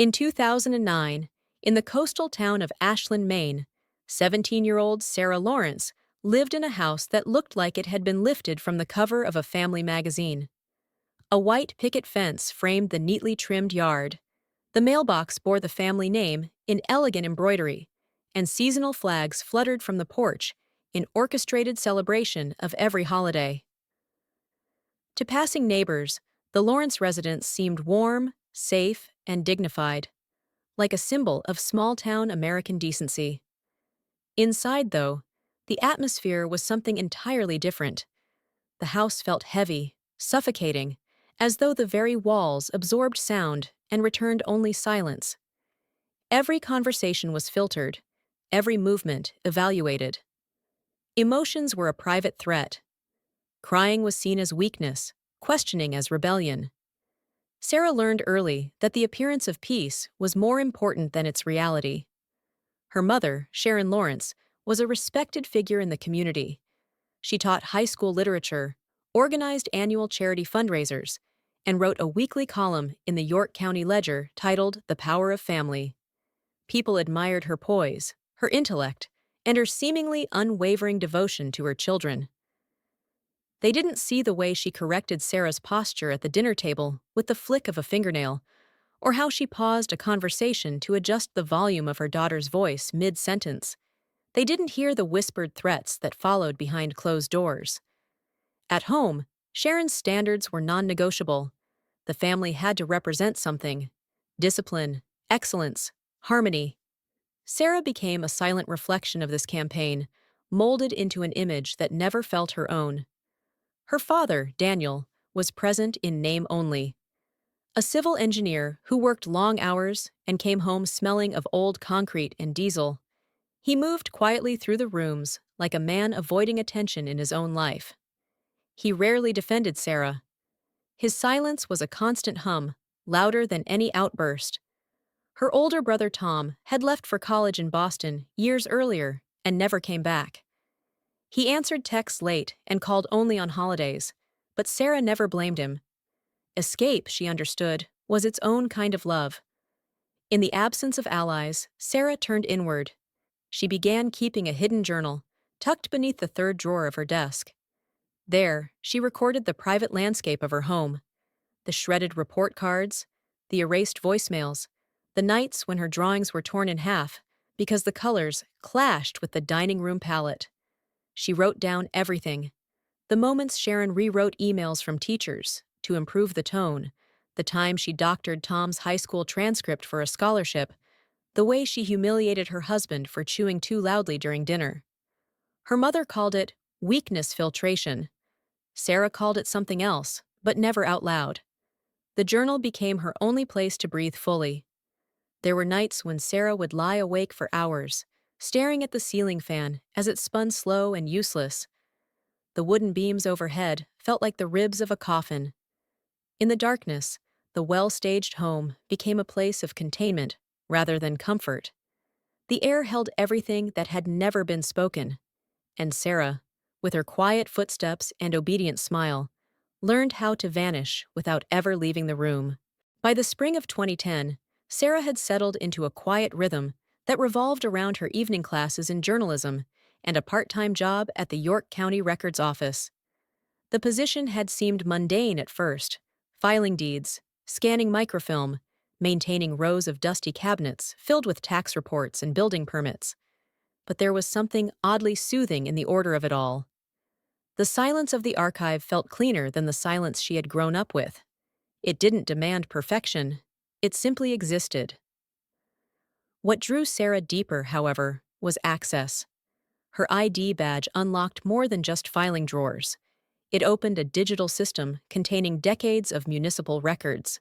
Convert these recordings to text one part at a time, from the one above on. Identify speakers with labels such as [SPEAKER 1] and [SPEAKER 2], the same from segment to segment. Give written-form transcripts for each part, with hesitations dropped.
[SPEAKER 1] In 2009, in the coastal town of Ashland, Maine, 17-year-old Sarah Lawrence lived in a house that looked like it had been lifted from the cover of a family magazine. A white picket fence framed the neatly trimmed yard. The mailbox bore the family name in elegant embroidery, and seasonal flags fluttered from the porch in orchestrated celebration of every holiday. To passing neighbors, the Lawrence residence seemed warm, safe, and dignified, like a symbol of small-town American decency. Inside, though, the atmosphere was something entirely different. The house felt heavy, suffocating, as though the very walls absorbed sound and returned only silence. Every conversation was filtered, every movement evaluated. Emotions were a private threat. Crying was seen as weakness, questioning as rebellion. Sarah learned early that the appearance of peace was more important than its reality. Her mother, Sharon Lawrence, was a respected figure in the community. She taught high school literature, organized annual charity fundraisers, and wrote a weekly column in the York County Ledger titled The Power of Family. People admired her poise, her intellect, and her seemingly unwavering devotion to her children. They didn't see the way she corrected Sarah's posture at the dinner table with the flick of a fingernail, or how she paused a conversation to adjust the volume of her daughter's voice mid-sentence. They didn't hear the whispered threats that followed behind closed doors. At home, Sharon's standards were non-negotiable. The family had to represent something: discipline, excellence, harmony. Sarah became a silent reflection of this campaign, molded into an image that never felt her own. Her father, Daniel, was present in name only. A civil engineer who worked long hours and came home smelling of old concrete and diesel. He moved quietly through the rooms like a man avoiding attention in his own life. He rarely defended Sarah. His silence was a constant hum, louder than any outburst. Her older brother Tom had left for college in Boston years earlier and never came back. He answered texts late and called only on holidays, but Sarah never blamed him. Escape, she understood, was its own kind of love. In the absence of allies, Sarah turned inward. She began keeping a hidden journal, tucked beneath the third drawer of her desk. There, she recorded the private landscape of her home, the shredded report cards, the erased voicemails, the nights when her drawings were torn in half because the colors clashed with the dining room palette. She wrote down everything: the moments Sharon rewrote emails from teachers to improve the tone, the time she doctored Tom's high school transcript for a scholarship, the way she humiliated her husband for chewing too loudly during dinner. Her mother called it weakness filtration. Sarah called it something else, but never out loud. The journal became her only place to breathe fully. There were nights when Sarah would lie awake for hours, staring at the ceiling fan as it spun slow and useless. The wooden beams overhead felt like the ribs of a coffin. In the darkness, the well-staged home became a place of containment rather than comfort. The air held everything that had never been spoken, and Sarah, with her quiet footsteps and obedient smile, learned how to vanish without ever leaving the room. By the spring of 2010, Sarah had settled into a quiet rhythm that revolved around her evening classes in journalism and a part-time job at the York County Records Office. The position had seemed mundane at first: filing deeds, scanning microfilm, maintaining rows of dusty cabinets filled with tax reports and building permits. But there was something oddly soothing in the order of it all. The silence of the archive felt cleaner than the silence she had grown up with. It didn't demand perfection, it simply existed. What drew Sarah deeper, however, was access. Her ID badge unlocked more than just filing drawers. It opened a digital system containing decades of municipal records.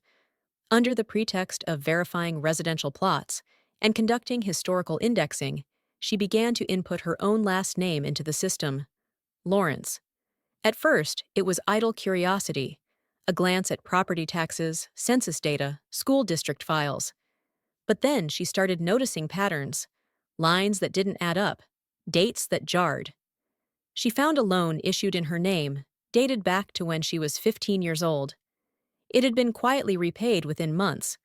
[SPEAKER 1] Under the pretext of verifying residential plots and conducting historical indexing, she began to input her own last name into the system: Lawrence. At first, it was idle curiosity, a glance at property taxes, census data, school district files. But then she started noticing patterns: lines that didn't add up, dates that jarred. She found a loan issued in her name, dated back to when she was 15 years old. It had been quietly repaid within months,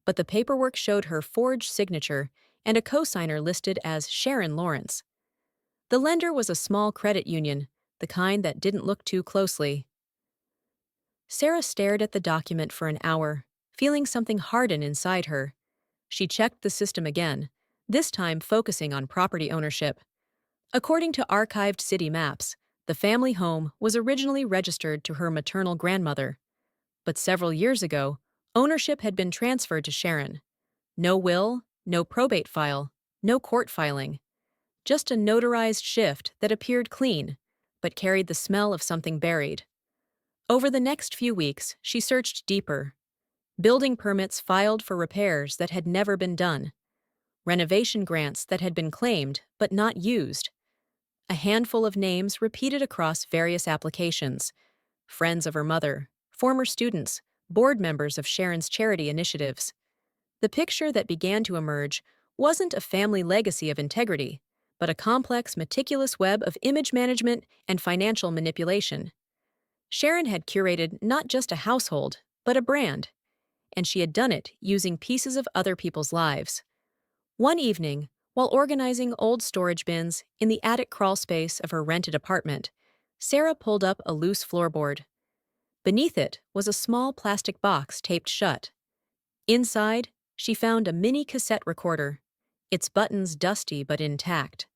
[SPEAKER 1] but the paperwork showed her forged signature and a cosigner listed as Sharon Lawrence. The lender was a small credit union, the kind that didn't look too closely. Sarah stared at the document for an hour, feeling something harden inside her. She checked the system again, this time focusing on property ownership. According to archived city maps, the family home was originally registered to her maternal grandmother. But several years ago, ownership had been transferred to Sharon. No will, no probate file, no court filing. Just a notarized shift that appeared clean, but carried the smell of something buried. Over the next few weeks, she searched deeper. Building permits filed for repairs that had never been done. Renovation grants that had been claimed but not used. A handful of names repeated across various applications. Friends of her mother, former students, board members of Sharon's charity initiatives. The picture that began to emerge wasn't a family legacy of integrity, but a complex, meticulous web of image management and financial manipulation. Sharon had curated not just a household, but a brand, and she had done it using pieces of other people's lives. One evening, while organizing old storage bins in the attic crawlspace of her rented apartment, Sarah pulled up a loose floorboard. Beneath it was a small plastic box taped shut. Inside, she found a mini cassette recorder, its buttons dusty but intact.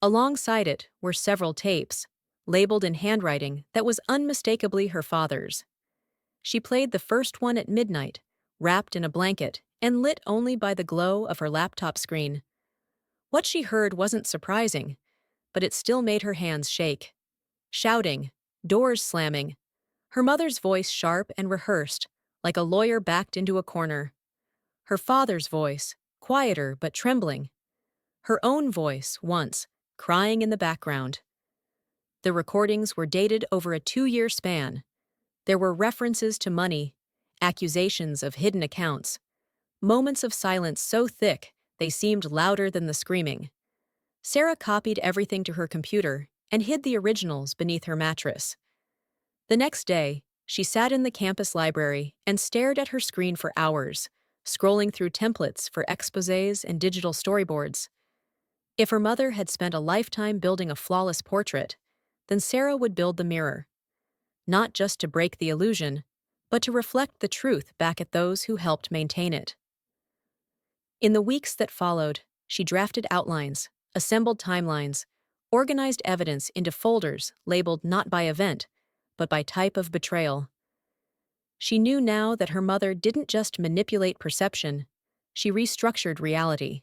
[SPEAKER 1] Alongside it were several tapes, labeled in handwriting that was unmistakably her father's. She played the first one at midnight, wrapped in a blanket and lit only by the glow of her laptop screen. What she heard wasn't surprising, but it still made her hands shake. Shouting, doors slamming, her mother's voice sharp and rehearsed, like a lawyer backed into a corner. Her father's voice, quieter but trembling. Her own voice, once, crying in the background. The recordings were dated over a 2-year span. There were references to money, accusations of hidden accounts, moments of silence so thick they seemed louder than the screaming. Sarah copied everything to her computer and hid the originals beneath her mattress. The next day, she sat in the campus library and stared at her screen for hours, scrolling through templates for exposés and digital storyboards. If her mother had spent a lifetime building a flawless portrait, then Sarah would build the mirror. Not just to break the illusion, but to reflect the truth back at those who helped maintain it. In the weeks that followed, she drafted outlines, assembled timelines, organized evidence into folders labeled not by event, but by type of betrayal. She knew now that her mother didn't just manipulate perception, she restructured reality.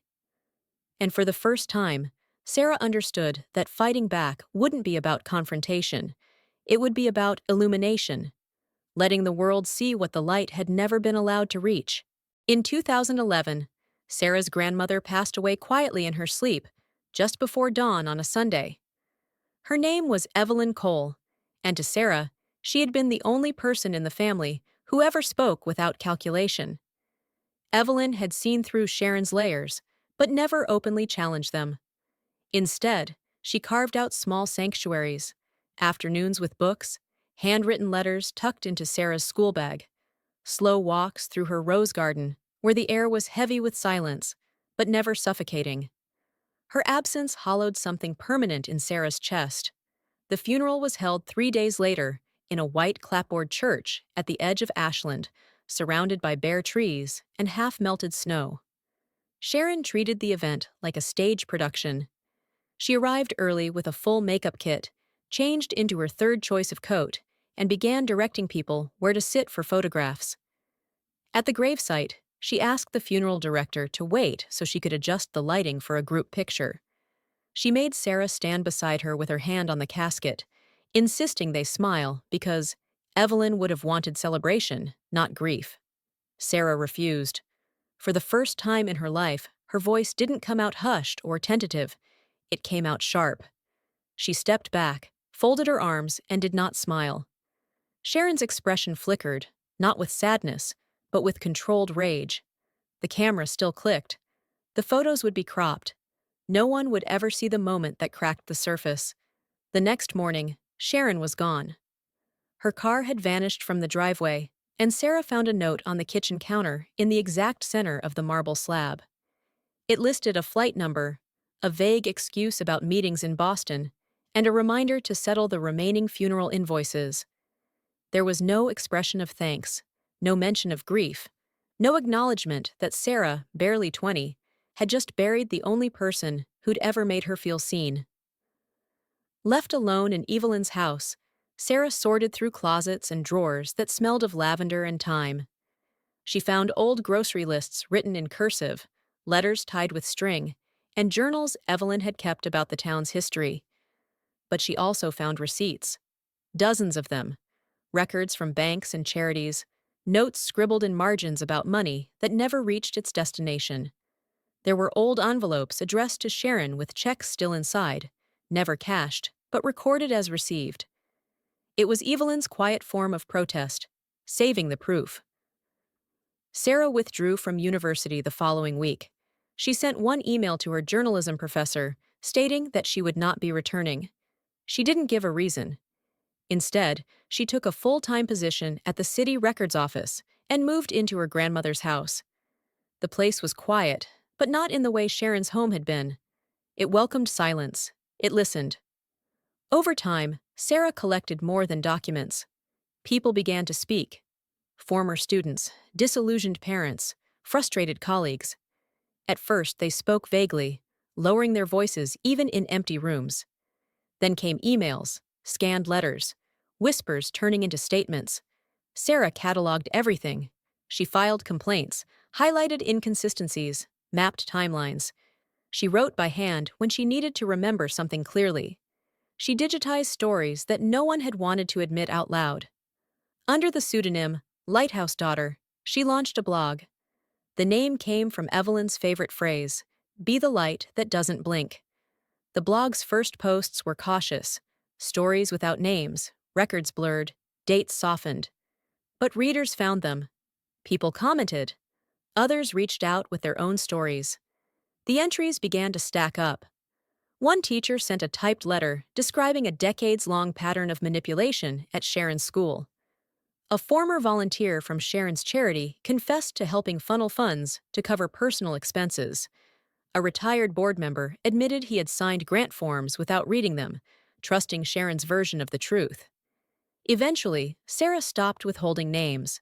[SPEAKER 1] And for the first time, Sarah understood that fighting back wouldn't be about confrontation. It would be about illumination, letting the world see what the light had never been allowed to reach. In 2011, Sarah's grandmother passed away quietly in her sleep, just before dawn on a Sunday. Her name was Evelyn Cole, and to Sarah, she had been the only person in the family who ever spoke without calculation. Evelyn had seen through Sharon's layers, but never openly challenged them. Instead, she carved out small sanctuaries, afternoons with books, handwritten letters tucked into Sarah's school bag, slow walks through her rose garden, where the air was heavy with silence, but never suffocating. Her absence hollowed something permanent in Sarah's chest. The funeral was held 3 days later in a white clapboard church at the edge of Ashland, surrounded by bare trees and half-melted snow. Sharon treated the event like a stage production. She arrived early with a full makeup kit, changed into her third choice of coat, and began directing people where to sit for photographs. At the gravesite, she asked the funeral director to wait so she could adjust the lighting for a group picture. She made Sarah stand beside her with her hand on the casket, insisting they smile because Evelyn would have wanted celebration, not grief. Sarah refused. For the first time in her life, her voice didn't come out hushed or tentative. It came out sharp. She stepped back, folded her arms, and did not smile. Sharon's expression flickered, not with sadness, but with controlled rage. The camera still clicked. The photos would be cropped. No one would ever see the moment that cracked the surface. The next morning, Sharon was gone. Her car had vanished from the driveway, and Sarah found a note on the kitchen counter in the exact center of the marble slab. It listed a flight number, a vague excuse about meetings in Boston, and a reminder to settle the remaining funeral invoices. There was no expression of thanks, no mention of grief, no acknowledgement that Sarah, barely 20, had just buried the only person who'd ever made her feel seen. Left alone in Evelyn's house, Sarah sorted through closets and drawers that smelled of lavender and thyme. She found old grocery lists written in cursive, letters tied with string, and journals Evelyn had kept about the town's history. But she also found receipts, dozens of them, records from banks and charities, notes scribbled in margins about money that never reached its destination. There were old envelopes addressed to Sharon with checks still inside, never cashed, but recorded as received. It was Evelyn's quiet form of protest, saving the proof. Sarah withdrew from university the following week. She sent one email to her journalism professor, stating that she would not be returning. She didn't give a reason. Instead, she took a full-time position at the city records office and moved into her grandmother's house. The place was quiet, but not in the way Sharon's home had been. It welcomed silence. It listened. Over time, Sarah collected more than documents. People began to speak. Former students, disillusioned parents, frustrated colleagues. At first, they spoke vaguely, lowering their voices even in empty rooms. Then came emails, scanned letters, whispers turning into statements. Sarah cataloged everything. She filed complaints, highlighted inconsistencies, mapped timelines. She wrote by hand when she needed to remember something clearly. She digitized stories that no one had wanted to admit out loud. Under the pseudonym Lighthouse Daughter, she launched a blog. The name came from Evelyn's favorite phrase, "Be the light that doesn't blink." The blog's first posts were cautious, stories without names, records blurred, dates softened. But readers found them. People commented. Others reached out with their own stories. The entries began to stack up. One teacher sent a typed letter describing a decades-long pattern of manipulation at Sharon's school. A former volunteer from Sharon's charity confessed to helping funnel funds to cover personal expenses. A retired board member admitted he had signed grant forms without reading them, trusting Sharon's version of the truth. Eventually, Sarah stopped withholding names.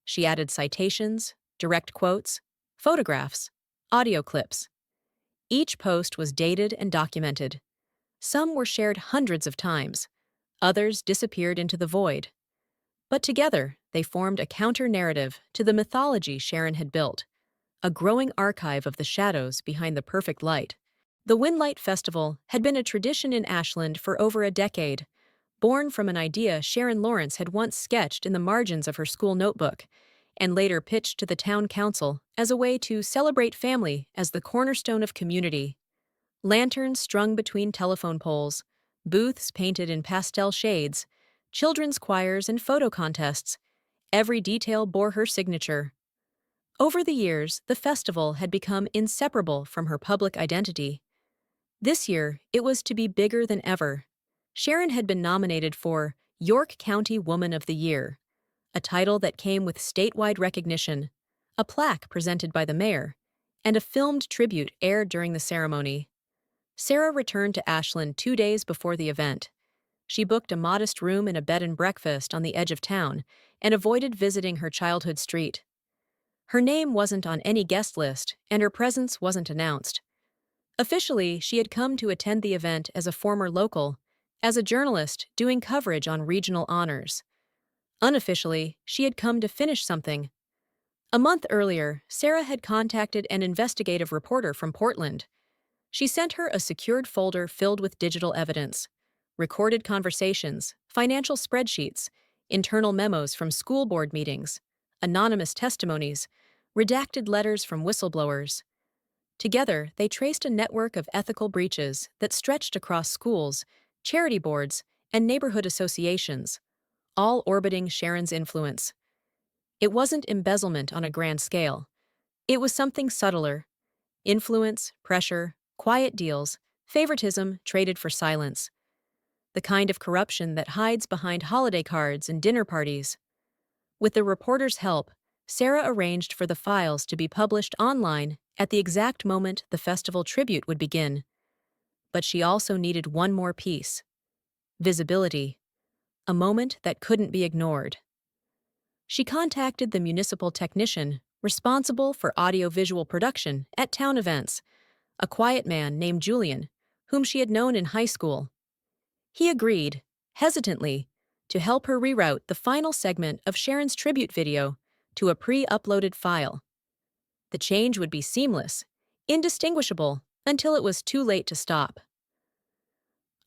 [SPEAKER 1] She added citations, direct quotes, photographs, audio clips. Each post was dated and documented. Some were shared hundreds of times. Others disappeared into the void. But together, they formed a counter-narrative to the mythology Sharon had built, a growing archive of the shadows behind the perfect light. The Windlight Festival had been a tradition in Ashland for over a decade, born from an idea Sharon Lawrence had once sketched in the margins of her school notebook, and later pitched to the town council as a way to celebrate family as the cornerstone of community. Lanterns strung between telephone poles, booths painted in pastel shades, children's choirs and photo contests, every detail bore her signature. Over the years, the festival had become inseparable from her public identity. This year, it was to be bigger than ever. Sharon had been nominated for York County Woman of the Year, a title that came with statewide recognition, a plaque presented by the mayor, and a filmed tribute aired during the ceremony. Sarah returned to Ashland 2 days before the event. She booked a modest room in a bed and breakfast on the edge of town and avoided visiting her childhood street. Her name wasn't on any guest list, and her presence wasn't announced. Officially, she had come to attend the event as a former local, as a journalist doing coverage on regional honors. Unofficially, she had come to finish something. A month earlier, Sarah had contacted an investigative reporter from Portland. She sent her a secured folder filled with digital evidence, recorded conversations, financial spreadsheets, internal memos from school board meetings, anonymous testimonies, redacted letters from whistleblowers. Together, they traced a network of ethical breaches that stretched across schools, charity boards, and neighborhood associations, all orbiting Sharon's influence. It wasn't embezzlement on a grand scale. It was something subtler: influence, pressure, quiet deals, favoritism traded for silence. The kind of corruption that hides behind holiday cards and dinner parties. With the reporter's help, Sarah arranged for the files to be published online at the exact moment the festival tribute would begin. But she also needed one more piece: visibility, a moment that couldn't be ignored. She contacted the municipal technician responsible for audiovisual production at town events, a quiet man named Julian, whom she had known in high school. He agreed, hesitantly, to help her reroute the final segment of Sharon's tribute video to a pre-uploaded file. The change would be seamless, indistinguishable, until it was too late to stop.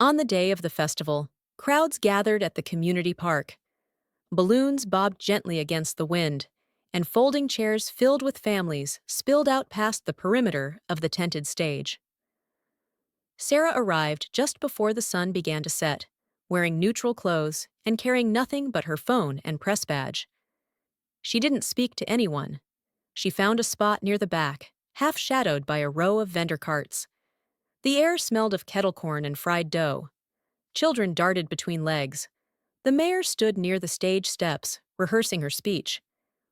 [SPEAKER 1] On the day of the festival, crowds gathered at the community park. Balloons bobbed gently against the wind, and folding chairs filled with families spilled out past the perimeter of the tented stage. Sarah arrived just before the sun began to set, wearing neutral clothes and carrying nothing but her phone and press badge. She didn't speak to anyone. She found a spot near the back, half shadowed by a row of vendor carts. The air smelled of kettle corn and fried dough. Children darted between legs. The mayor stood near the stage steps, rehearsing her speech.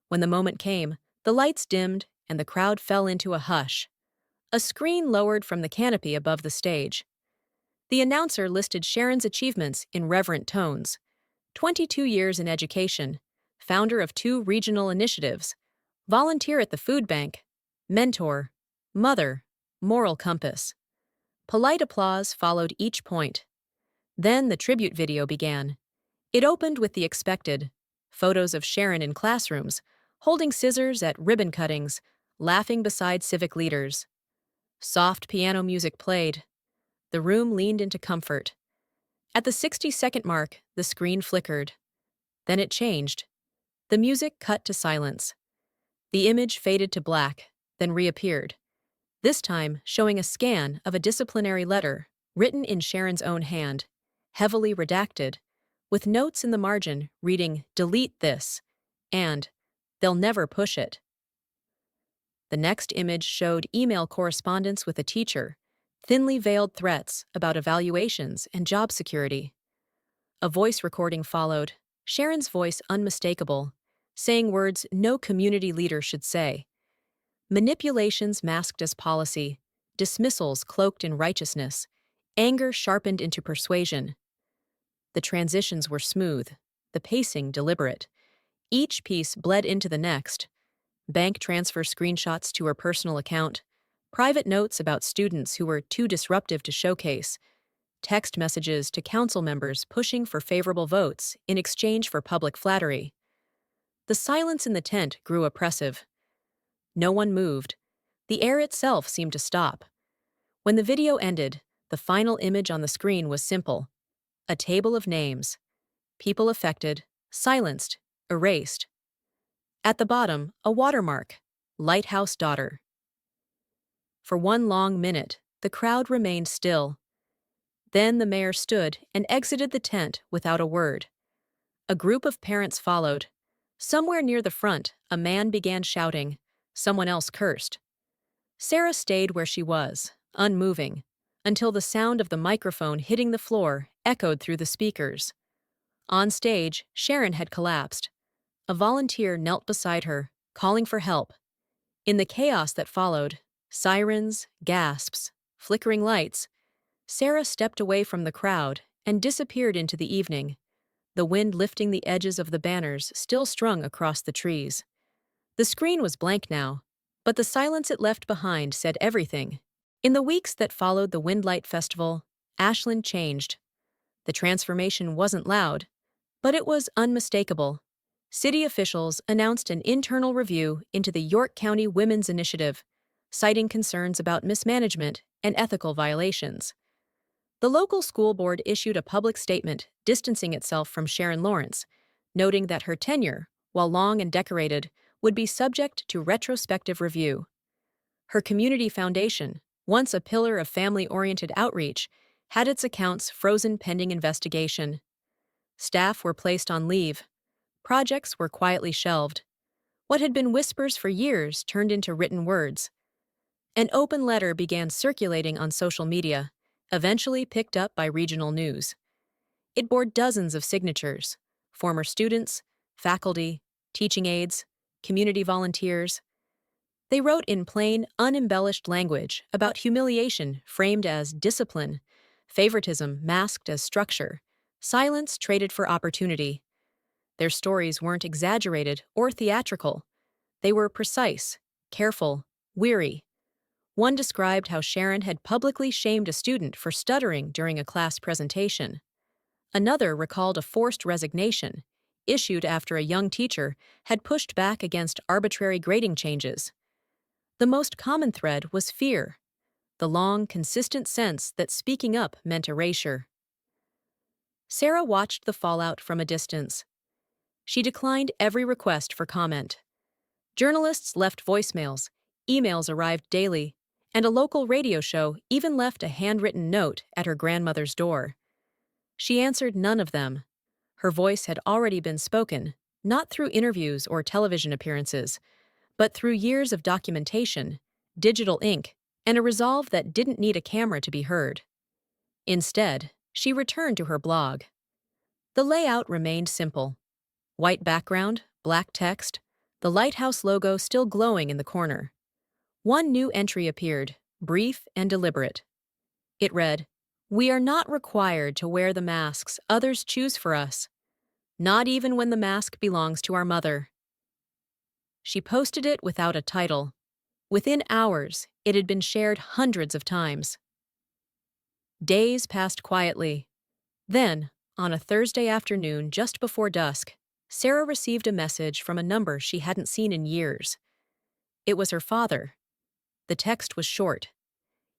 [SPEAKER 1] When the moment came, the lights dimmed and the crowd fell into a hush. A screen lowered from the canopy above the stage. The announcer listed Sharon's achievements in reverent tones: 22 years in education, founder of 2 regional initiatives, volunteer at the food bank, mentor, mother, moral compass. Polite applause followed each point. Then the tribute video began. It opened with the expected: photos of Sharon in classrooms, holding scissors at ribbon cuttings, laughing beside civic leaders. Soft piano music played. The room leaned into comfort. At the 60-second mark, the screen flickered. Then it changed. The music cut to silence. The image faded to black, then reappeared, this time showing a scan of a disciplinary letter written in Sharon's own hand, heavily redacted, with notes in the margin reading "delete this" and "they'll never push it." The next image showed email correspondence with a teacher, thinly veiled threats about evaluations and job security. A voice recording followed, Sharon's voice unmistakable, saying words no community leader should say. Manipulations masked as policy, dismissals cloaked in righteousness, anger sharpened into persuasion. The transitions were smooth, the pacing deliberate. Each piece bled into the next. Bank transfer screenshots to her personal account, private notes about students who were too disruptive to showcase, text messages to council members pushing for favorable votes in exchange for public flattery. The silence in the tent grew oppressive. No one moved. The air itself seemed to stop. When the video ended, the final image on the screen was simple: a table of names. People affected, silenced, erased. At the bottom, a watermark: Lighthouse Daughter. For one long minute, the crowd remained still. Then the mayor stood and exited the tent without a word. A group of parents followed. Somewhere near the front, a man began shouting. Someone else cursed. Sarah stayed where she was, unmoving, until the sound of the microphone hitting the floor echoed through the speakers. On stage, Sharon had collapsed. A volunteer knelt beside her, calling for help. In the chaos that followed, sirens, gasps, flickering lights, Sarah stepped away from the crowd and disappeared into the evening, the wind lifting the edges of the banners still strung across the trees. The screen was blank now, but the silence it left behind said everything. In the weeks that followed the Windlight Festival, Ashland changed. The transformation wasn't loud, but it was unmistakable. City officials announced an internal review into the York County Women's Initiative, citing concerns about mismanagement and ethical violations. The local school board issued a public statement distancing itself from Sharon Lawrence, noting that her tenure, while long and decorated, would be subject to retrospective review. Her community foundation, once a pillar of family-oriented outreach, had its accounts frozen pending investigation. Staff were placed on leave. Projects were quietly shelved. What had been whispers for years turned into written words. An open letter began circulating on social media, eventually picked up by regional news. It bore dozens of signatures: former students, faculty, teaching aides, community volunteers. They wrote in plain, unembellished language about humiliation framed as discipline, favoritism masked as structure, silence traded for opportunity. Their stories weren't exaggerated or theatrical. They were precise, careful, weary. One described how Sharon had publicly shamed a student for stuttering during a class presentation. Another recalled a forced resignation, issued after a young teacher had pushed back against arbitrary grading changes. The most common thread was fear, the long, consistent sense that speaking up meant erasure. Sarah watched the fallout from a distance. She declined every request for comment. Journalists left voicemails, emails arrived daily, and a local radio show even left a handwritten note at her grandmother's door. She answered none of them. Her voice had already been spoken, not through interviews or television appearances, but through years of documentation, digital ink, and a resolve that didn't need a camera to be heard. Instead, she returned to her blog. The layout remained simple. White background, black text, the lighthouse logo still glowing in the corner. One new entry appeared, brief and deliberate. It read, "We are not required to wear the masks others choose for us, not even when the mask belongs to our mother." She posted it without a title. Within hours, it had been shared hundreds of times. Days passed quietly. Then, on a Thursday afternoon just before dusk, Sarah received a message from a number she hadn't seen in years. It was her father. The text was short.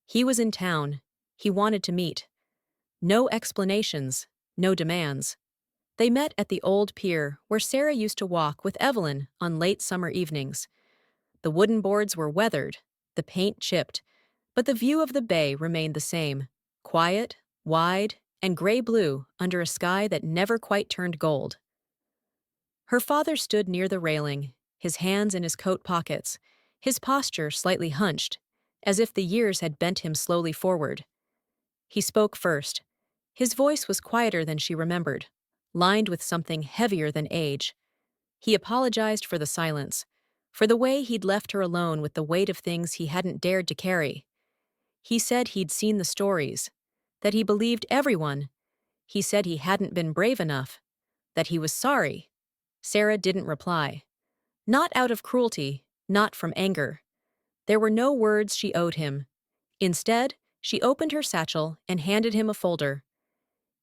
[SPEAKER 1] He was in town. He wanted to meet. No explanations, no demands. They met at the old pier where Sarah used to walk with Evelyn on late summer evenings. The wooden boards were weathered, the paint chipped, but the view of the bay remained the same, quiet, wide, and gray-blue under a sky that never quite turned gold. Her father stood near the railing, his hands in his coat pockets, his posture slightly hunched, as if the years had bent him slowly forward. He spoke first. His voice was quieter than she remembered, lined with something heavier than age. He apologized for the silence, for the way he'd left her alone with the weight of things he hadn't dared to carry. He said he'd seen the stories, that he believed everyone. He said he hadn't been brave enough, that he was sorry. Sarah didn't reply. Not out of cruelty, not from anger. There were no words she owed him. Instead, she opened her satchel and handed him a folder.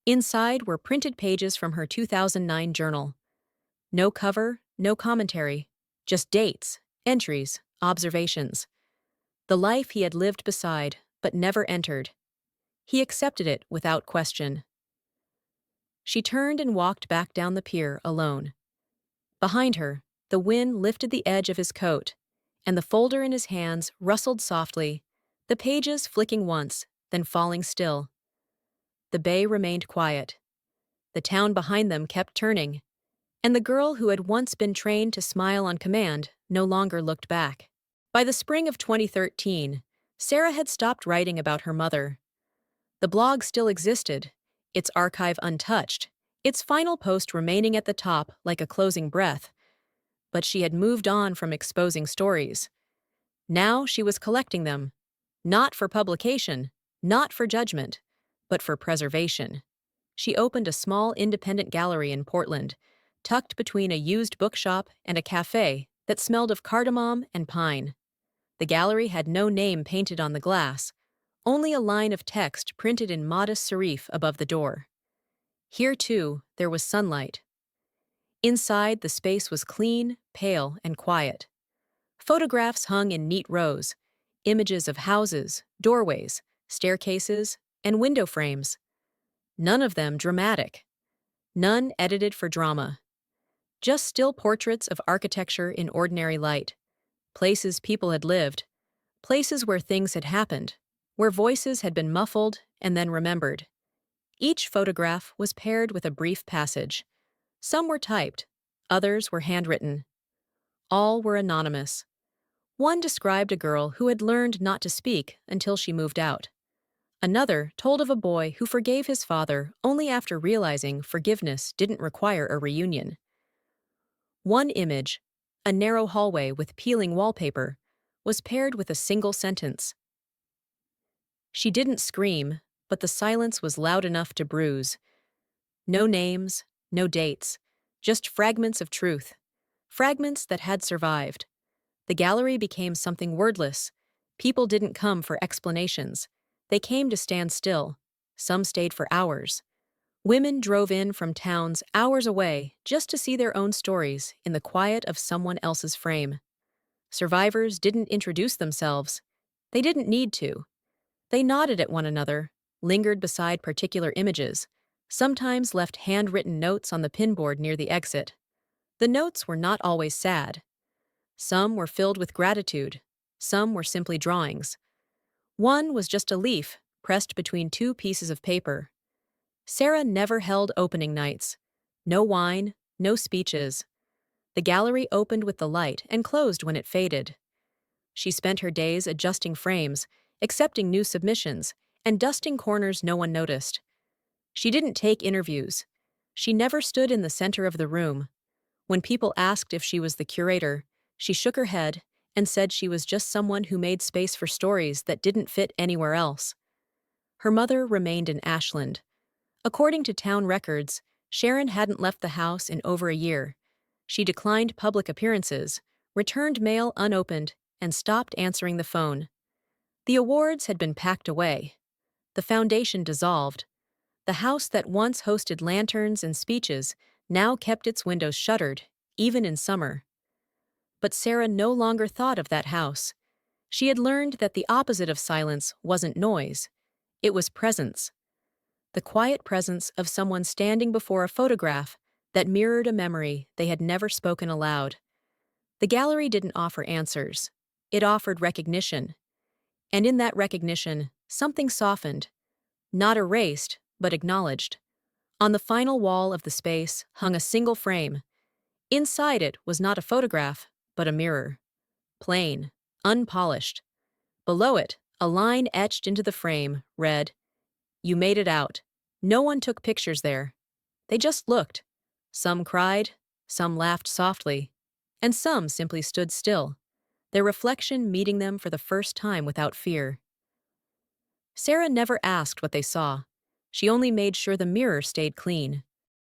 [SPEAKER 1] Inside were printed pages from her 2009 journal. No cover, no commentary, just dates, entries, observations. The life he had lived beside, but never entered. He accepted it without question. She turned and walked back down the pier alone. Behind her, the wind lifted the edge of his coat, and the folder in his hands rustled softly, the pages flicking once, then falling still. The bay remained quiet. The town behind them kept turning, and the girl who had once been trained to smile on command no longer looked back. By the spring of 2013, Sarah had stopped writing about her mother. The blog still existed, its archive untouched, its final post remaining at the top like a closing breath. But she had moved on from exposing stories. Now she was collecting them, not for publication, not for judgment, but for preservation. She opened a small independent gallery in Portland, tucked between a used bookshop and a cafe that smelled of cardamom and pine. The gallery had no name painted on the glass, only a line of text printed in modest serif above the door. Here, too, there was sunlight. Inside, the space was clean, pale, and quiet. Photographs hung in neat rows, images of houses, doorways, staircases, and window frames. None of them dramatic. None edited for drama. Just still portraits of architecture in ordinary light. Places people had lived. Places where things had happened, where voices had been muffled and then remembered. Each photograph was paired with a brief passage. Some were typed, others were handwritten. All were anonymous. One described a girl who had learned not to speak until she moved out. Another told of a boy who forgave his father only after realizing forgiveness didn't require a reunion. One image, a narrow hallway with peeling wallpaper, was paired with a single sentence. She didn't scream, but the silence was loud enough to bruise. No names, no dates, just fragments of truth. Fragments that had survived. The gallery became something wordless. People didn't come for explanations. They came to stand still. Some stayed for hours. Women drove in from towns hours away just to see their own stories in the quiet of someone else's frame. Survivors didn't introduce themselves. They didn't need to. They nodded at one another, lingered beside particular images, sometimes left handwritten notes on the pinboard near the exit. The notes were not always sad. Some were filled with gratitude. Some were simply drawings. One was just a leaf pressed between two pieces of paper. Sarah never held opening nights. No wine, no speeches. The gallery opened with the light and closed when it faded. She spent her days adjusting frames, accepting new submissions, and dusting corners no one noticed. She didn't take interviews. She never stood in the center of the room. When people asked if she was the curator, she shook her head and said she was just someone who made space for stories that didn't fit anywhere else. Her mother remained in Ashland. According to town records, Sharon hadn't left the house in over a year. She declined public appearances, returned mail unopened, and stopped answering the phone. The awards had been packed away. The foundation dissolved. The house that once hosted lanterns and speeches now kept its windows shuttered, even in summer. But Sarah no longer thought of that house. She had learned that the opposite of silence wasn't noise. It was presence. The quiet presence of someone standing before a photograph that mirrored a memory they had never spoken aloud. The gallery didn't offer answers. It offered recognition. And in that recognition, something softened. Not erased, but acknowledged. On the final wall of the space hung a single frame. Inside it was not a photograph, but a mirror. Plain, unpolished. Below it, a line etched into the frame read, "You made it out. No one took pictures there. They just looked. Some cried, some laughed softly, and some simply stood still, their reflection meeting them for the first time without fear." Sarah never asked what they saw. She only made sure the mirror stayed clean.